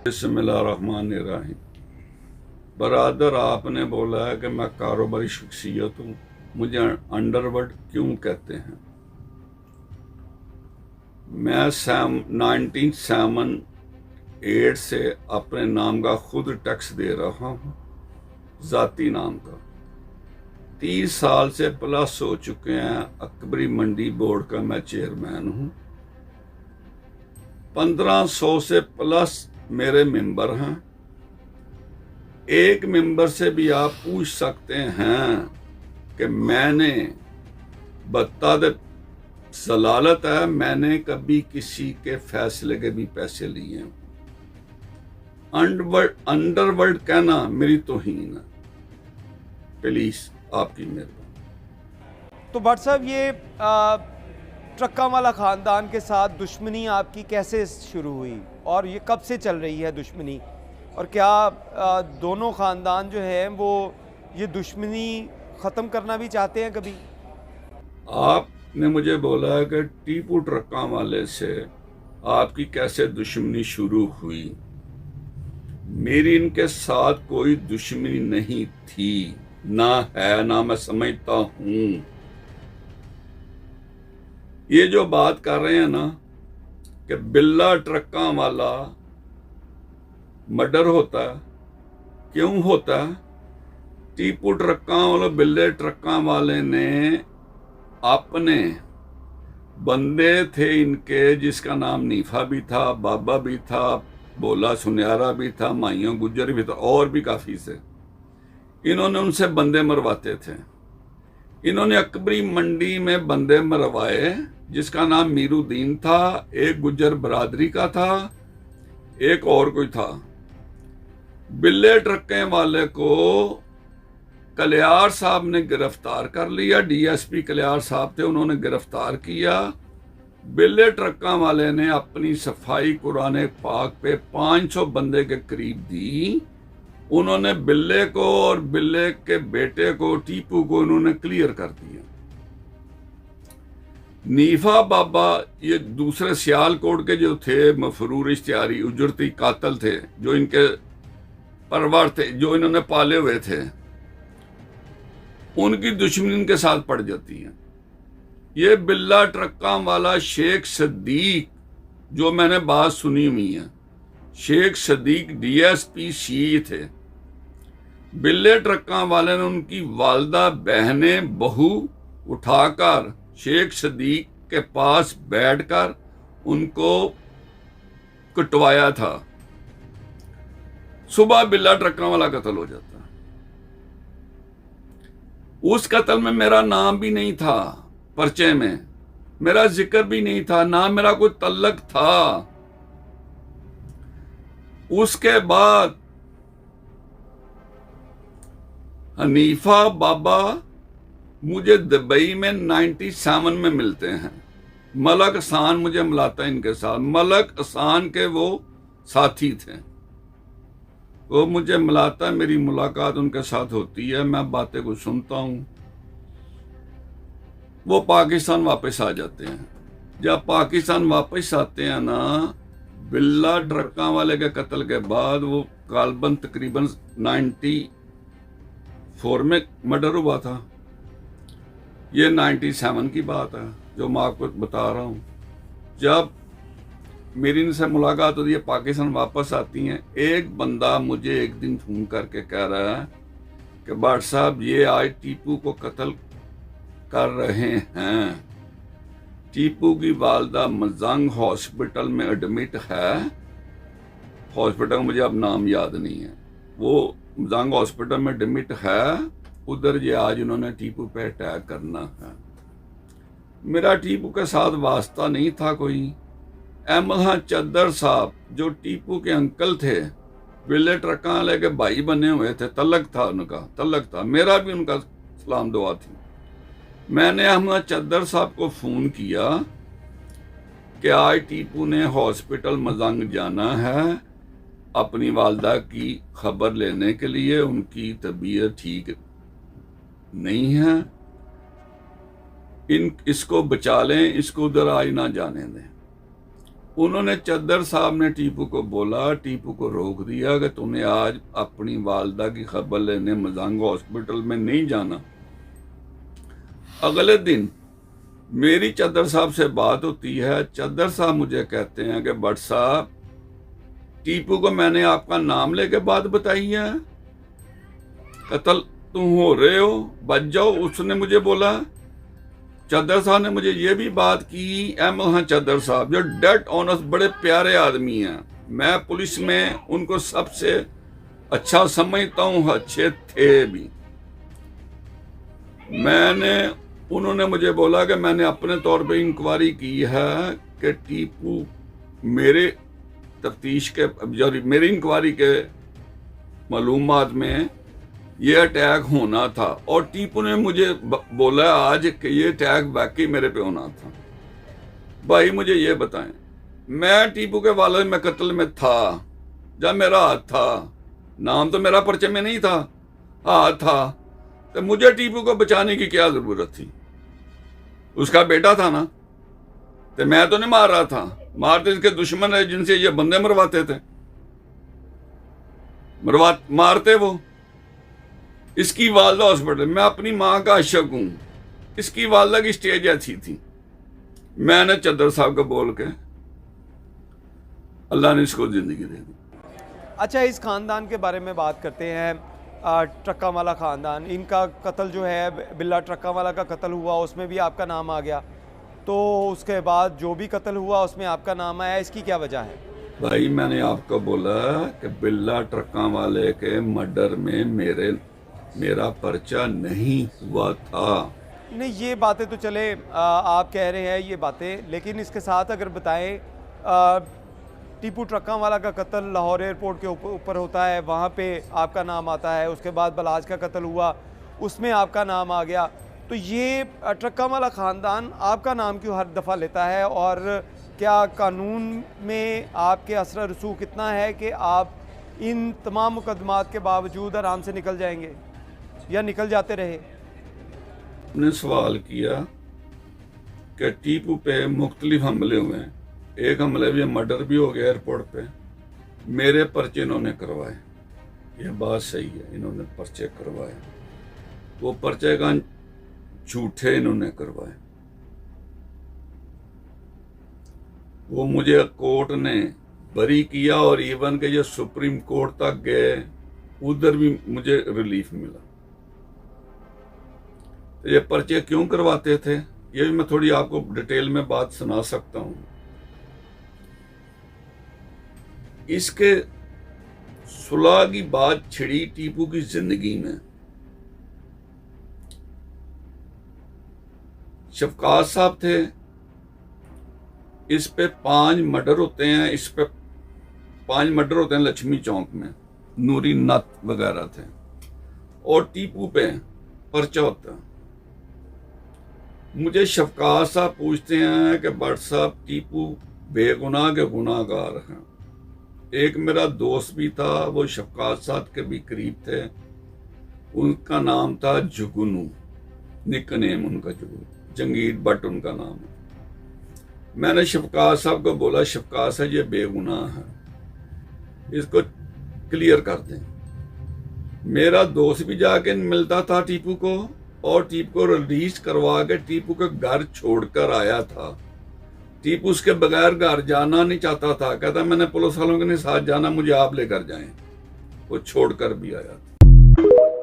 बिस्मिल्लाहिर्रहमानिर्रहीम। बरादर, आपने बोला है कि मैं कारोबारी शख्सियत हूँ, मुझे अंडरवर्ल्ड क्यों कहते हैं? मैं 1978 से अपने नाम का खुद टैक्स दे रहा हूँ, ज़ाती नाम का। 30 साल से प्लस हो चुके हैं। अकबरी मंडी बोर्ड का मैं चेयरमैन हूँ। 1500 से प्लस मेरे मेंबर हैं। एक मेंबर से भी आप पूछ सकते हैं कि मैंने बता दे जलालत है, मैंने कभी किसी के फैसले के भी पैसे लिए हैं। अंडरवर्ल्ड कहना मेरी तौहीन है। प्लीज आपकी मेहरबानी। तो भट्ट साहब, ये ट्रक्का वाला ख़ानदान के साथ दुश्मनी आपकी कैसे शुरू हुई और ये कब से चल रही है दुश्मनी? और क्या दोनों ख़ानदान जो हैं वो ये दुश्मनी ख़त्म करना भी चाहते हैं कभी? आपने मुझे बोला है कि टीपू ट्रक्का वाले से आपकी कैसे दुश्मनी शुरू हुई। मेरी इनके साथ कोई दुश्मनी नहीं थी, ना है, ना मैं समझता हूं। ये जो बात कर रहे हैं ना कि बिल्ला ट्रक्का वाला मर्डर होता है, क्यों होता है? टीपू ट्रक्का वाले, बिल्ले ट्रक्का वाले ने अपने बंदे थे इनके, जिसका नाम नीफा भी था, बाबा भी था, बोला सुनियारा भी था, माइयों गुज्जर भी था, और भी काफी से। इन्होंने उनसे बंदे मरवाते थे। इन्होंने अकबरी मंडी में बंदे मरवाए, जिसका नाम मीरुद्दीन था, एक गुज्जर बरादरी का था, एक और कोई था। बिल्ले ट्रक्के वाले को कलियार साहब ने गिरफ्तार कर लिया। डीएसपी कलियार साहब थे, उन्होंने गिरफ्तार किया। बिल्ले ट्रक्का वाले ने अपनी सफाई कुरान पाक पे 500 बंदे के करीब दी। उन्होंने बिल्ले को और बिल्ले के बेटे को, टीपू को, उन्होंने क्लियर कर दिया। नीफा बाबा ये दूसरे सियालकोट के जो थे, मफरूर इश्तियारी उजरती कातल थे, जो इनके परवर थे, जो इन्होंने पाले हुए थे, उनकी दुश्मनी इनके साथ पड़ जाती है। ये बिल्ला ट्रक्का वाला शेख सदीक, जो मैंने बात सुनी हुई है, शेख सदीक डीएसपी सी थे। बिल्ले ट्रक्का वाले ने उनकी वालदा, बहनें, बहू उठाकर शेख सदीक के पास बैठकर उनको कुटवाया था। सुबह बिल्ला ट्रक्का वाला कत्ल हो जाता। उस कत्ल में मेरा नाम भी नहीं था, पर्चे में मेरा जिक्र भी नहीं था, ना मेरा कोई तल्लक था। उसके बाद हनीफा बाबा मुझे दुबई में 97 में मिलते हैं। मलक असान मुझे मिलाता है इनके साथ। मलक असान के वो साथी थे, वो मुझे मिलाता है, मेरी मुलाकात उनके साथ होती है, मैं बातें को सुनता हूं। वो पाकिस्तान वापस आ जाते हैं। जब पाकिस्तान वापस आते हैं ना, बिल्ला ट्रक्का वाले के कत्ल के बाद वो गालबन तकरीबन 94 में मर्डर हुआ था। ये 97 की बात है जो मैं आपको बता रहा हूं। जब मेरी इनसे मुलाकात होती है, पाकिस्तान वापस आती हैं, एक बंदा मुझे एक दिन फोन करके कह रहा है कि भट्ट साहब, ये आज टीपू को कत्ल कर रहे हैं। टीपू की वालदा मजंग हॉस्पिटल में एडमिट है। हॉस्पिटल मुझे अब नाम याद नहीं है, वो मजंग हॉस्पिटल में एडमिट है। उधर ये आज उन्होंने टीपू पे अटैक करना है। मेरा टीपू के साथ वास्ता नहीं था कोई। अहमद चद्दर साहब, जो टीपू के अंकल थे, बिल्ले ट्रक्का वाले के भाई बने हुए थे, तलक था उनका, तलक था। मेरा भी उनका सलाम दुआ थी। मैंने अहमद चद्दर साहब को फोन किया कि आज टीपू ने हॉस्पिटल मजंग जाना है अपनी वालदा की खबर लेने के लिए, उनकी तबीयत ठीक नहीं है, इसको बचा लें, इसको उधर आज ना जाने दें। उन्होंने चद्दर साहब ने टीपू को बोला, टीपू को रोक दिया कि तूने आज अपनी वालदा की खबर लेने मजांग हॉस्पिटल में नहीं जाना। अगले दिन मेरी चद्दर साहब से बात होती है। चद्दर साहब मुझे कहते हैं कि भट्ट साहब, टीपू को मैंने आपका नाम लेके बात बताई है, कत्ल तुम हो रहे हो, बच जाओ। उसने मुझे बोला, चद्दर साहब ने मुझे ये भी बात की, अहमद खान चद्दर साहब जो डेड ऑनेस्ट बड़े प्यारे आदमी हैं, मैं पुलिस में उनको सबसे अच्छा समझता हूँ, अच्छे थे भी। उन्होंने मुझे बोला कि मैंने अपने तौर पे इंक्वायरी की है कि टीपू मेरे तफ्तीश के मेरी इंक्वायरी के मालूमात में ये अटैक होना था, और टीपू ने मुझे बोला आज कि ये अटैक वाकई मेरे पे होना था। भाई मुझे ये बताएं, मैं टीपू के वाले में कत्ल में था जब मेरा हाथ था, नाम तो मेरा पर्चे में नहीं था, हाथ था, तो मुझे टीपू को बचाने की क्या जरूरत थी? उसका बेटा था ना, तो मैं तो नहीं मार रहा था, मारते इसके दुश्मन है जिनसे ये बंदे मरवाते थे, मारते वो। इसकी वालदा हॉस्पिटल, मैं अपनी माँ का आशिक हूं, इसकी वालदा की स्टेज ऐसी थी। मैंने चद्दर साहब को बोल के अल्लाह ने इसको जिंदगी दे दी। अच्छा, इस खानदान के बारे में बात करते हैं। ट्रक्का वाला खानदान, इनका कत्ल जो है, बिल्ला ट्रक्का वाला का कत्ल हुआ, उसमें भी आपका नाम आ गया, तो उसके बाद जो भी कत्ल हुआ उसमें आपका नाम आया, इसकी क्या वजह है? भाई मैंने आपको बोला कि बिल्ला ट्रक्का वाले के मर्डर में मेरा पर्चा नहीं हुआ था। नहीं, ये बातें तो चले आप कह रहे हैं ये बातें, लेकिन इसके साथ अगर बताएं, टीपू ट्रक्का वाला का कत्ल लाहौर एयरपोर्ट के ऊपर होता है, वहाँ पे आपका नाम आता है। उसके बाद बलाज का कत्ल हुआ, उसमें आपका नाम आ गया। तो ये ट्रक्का वाला ख़ानदान आपका नाम क्यों हर दफ़ा लेता है? और क्या कानून में आपके असर रसूख कितना है कि आप इन तमाम मुकदमात के बावजूद आराम से निकल जाएंगे या निकल जाते रहे? ने सवाल किया कि टीपू पे मुख्तलिफ हमले हुए हैं, एक हमले में मर्डर भी हो गया एयरपोर्ट पे, मेरे पर्चे इन्होंने करवाए। ये बात सही है, इन्होंने पर्चे करवाए, वो पर्चे का झूठे इन्होंने करवाए। वो मुझे कोर्ट ने बरी किया और इवन के जो सुप्रीम कोर्ट तक गए, उधर भी मुझे रिलीफ मिला। तो ये पर्चे क्यों करवाते थे, ये भी मैं थोड़ी आपको डिटेल में बात सुना सकता हूं। इसके सुलह की बात छिड़ी टीपू की जिंदगी में। शफकात साहब थे, इस पे 5 मर्डर होते हैं, इस पे 5 मर्डर होते हैं लक्ष्मी चौक में, नूरी नत वगैरह थे, और टीपू पे पर्चा होता है। मुझे शफकात साहब पूछते हैं कि भट्ट साहब, टीपू बेगुनाह के गुनाहगार हैं। एक मेरा दोस्त भी था, वो शफकात साहब के भी करीब थे, उनका नाम था जुगनू, निकनेम उनका जुगनू, जंगीर भट्ट उनका नाम है। मैंने शफकात साहब को बोला, शफकात साहब ये बेगुनाह है, इसको क्लियर कर दें। मेरा दोस्त भी जाके मिलता था टीपू को, और टीपू को रिलीज करवा के टीपू के घर छोड़कर आया था। टीपू उसके बगैर घर जाना नहीं चाहता था, कहता मैंने पुलिस वालों के साथ जाना, मुझे आप लेकर जाएं। वो छोड़कर भी आया था।